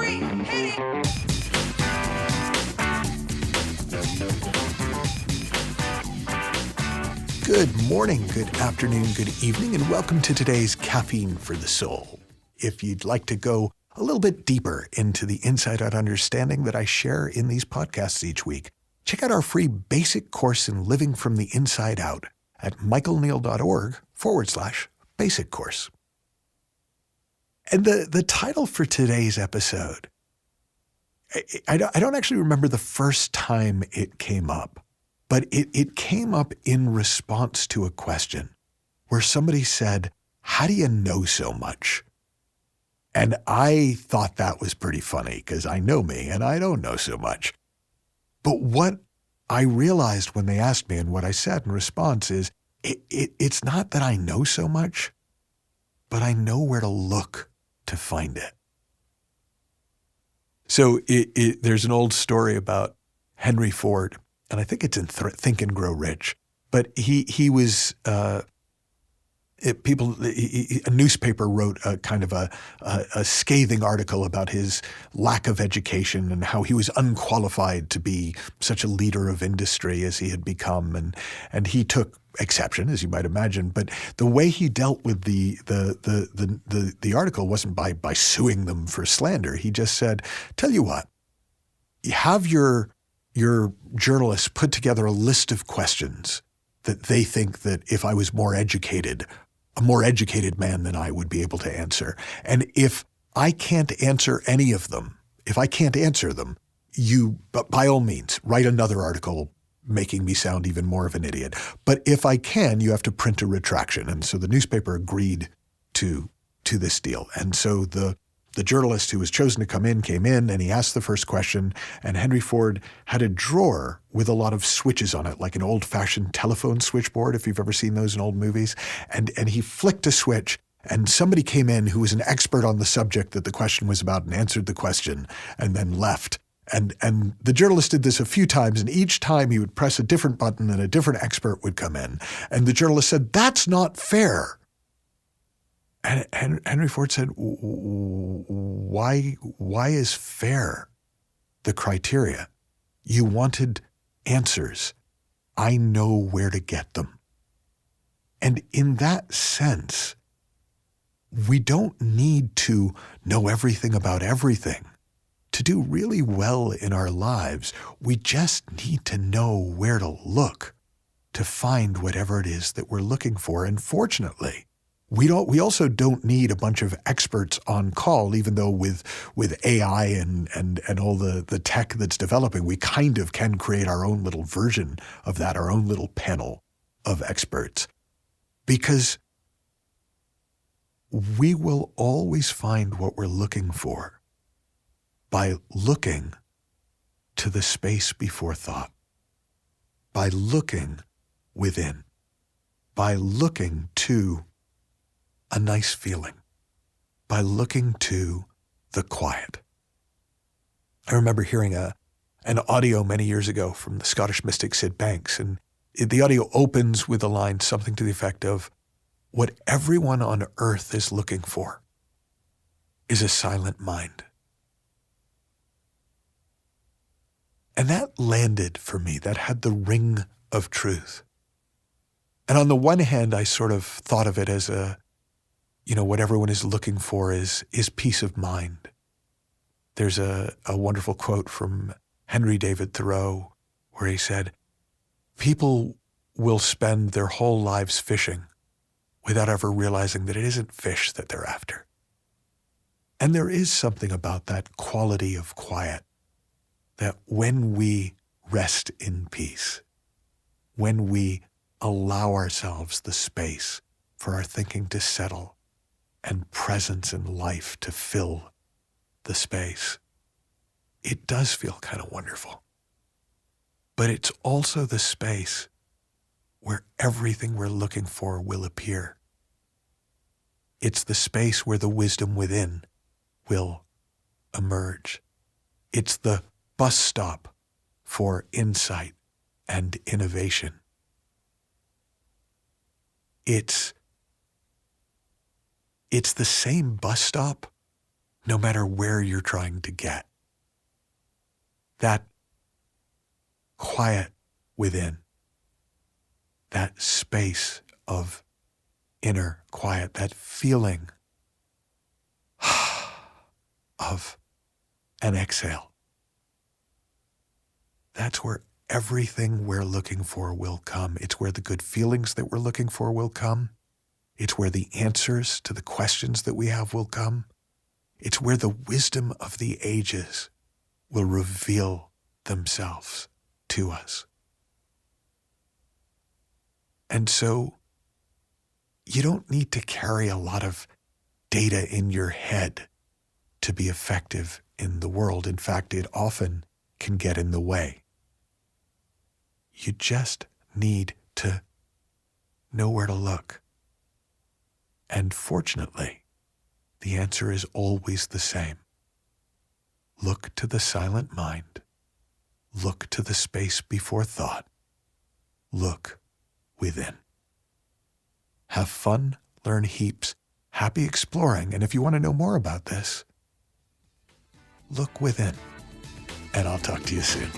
3, hit it! Good morning, good afternoon, good evening, and welcome to today's Caffeine for the Soul. If you'd like to go a little bit deeper into the inside-out understanding that I share in these podcasts each week, check out our free basic course in living from the inside out at michaelneill.org/basic course. And the title for today's episode, I don't actually remember the first time it came up, but it came up in response to a question where somebody said, "How do you know so much?" And I thought that was pretty funny because I know me and I don't know so much. But what I realized when they asked me and what I said in response is, it's not that I know so much, but I know where to look to find it. So there's an old story about Henry Ford, and I think it's in Think and Grow Rich, but he was a newspaper wrote a kind of a scathing article about his lack of education and how he was unqualified to be such a leader of industry as he had become, and he took exception, as you might imagine. But the way he dealt with the article wasn't by suing them for slander. He just said, "Tell you what, have your journalists put together a list of questions that they think that if I was more educated, a more educated man than I would be able to answer. And if I can't answer any of them, if I can't answer them, you, by all means, write another article making me sound even more of an idiot. But if I can, you have to print a retraction." And so the newspaper agreed to this deal. And so the journalist who was chosen to came in, and he asked the first question, and Henry Ford had a drawer with a lot of switches on it, like an old-fashioned telephone switchboard, if you've ever seen those in old movies. And he flicked a switch, and somebody came in who was an expert on the subject that the question was about and answered the question and then left. And the journalist did this a few times, and each time he would press a different button and a different expert would come in. And the journalist said, "That's not fair." And Henry Ford said, why is fair the criteria? You wanted answers. I know where to get them. And in that sense, we don't need to know everything about everything. To do really well in our lives, we just need to know where to look to find whatever it is that we're looking for. And fortunately, we also don't need a bunch of experts on call, even though with AI and all the tech that's developing, we kind of can create our own little version of that, our own little panel of experts. Because we will always find what we're looking for by looking to the space before thought, by looking within, by looking to a nice feeling, by looking to the quiet. I remember hearing an audio many years ago from the Scottish mystic Sid Banks, and the audio opens with a line something to the effect of, "What everyone on earth is looking for is a silent mind." And that landed for me. That had the ring of truth. And on the one hand, I sort of thought of it as what everyone is looking for is peace of mind. There's a wonderful quote from Henry David Thoreau where he said, "People will spend their whole lives fishing without ever realizing that it isn't fish that they're after." And there is something about that quality of quiet, that when we rest in peace, when we allow ourselves the space for our thinking to settle and presence and life to fill the space, it does feel kind of wonderful. But it's also the space where everything we're looking for will appear. It's the space where the wisdom within will emerge. It's the bus stop for insight and innovation. It's the same bus stop no matter where you're trying to get. That quiet within, that space of inner quiet, that feeling of an exhale. That's where everything we're looking for will come. It's where the good feelings that we're looking for will come. It's where the answers to the questions that we have will come. It's where the wisdom of the ages will reveal themselves to us. And so you don't need to carry a lot of data in your head to be effective in the world. In fact, it often can get in the way. You just need to know where to look. And fortunately, the answer is always the same. Look to the silent mind. Look to the space before thought. Look within. Have fun, learn heaps, happy exploring, and if you want to know more about this, look within. And I'll talk to you soon.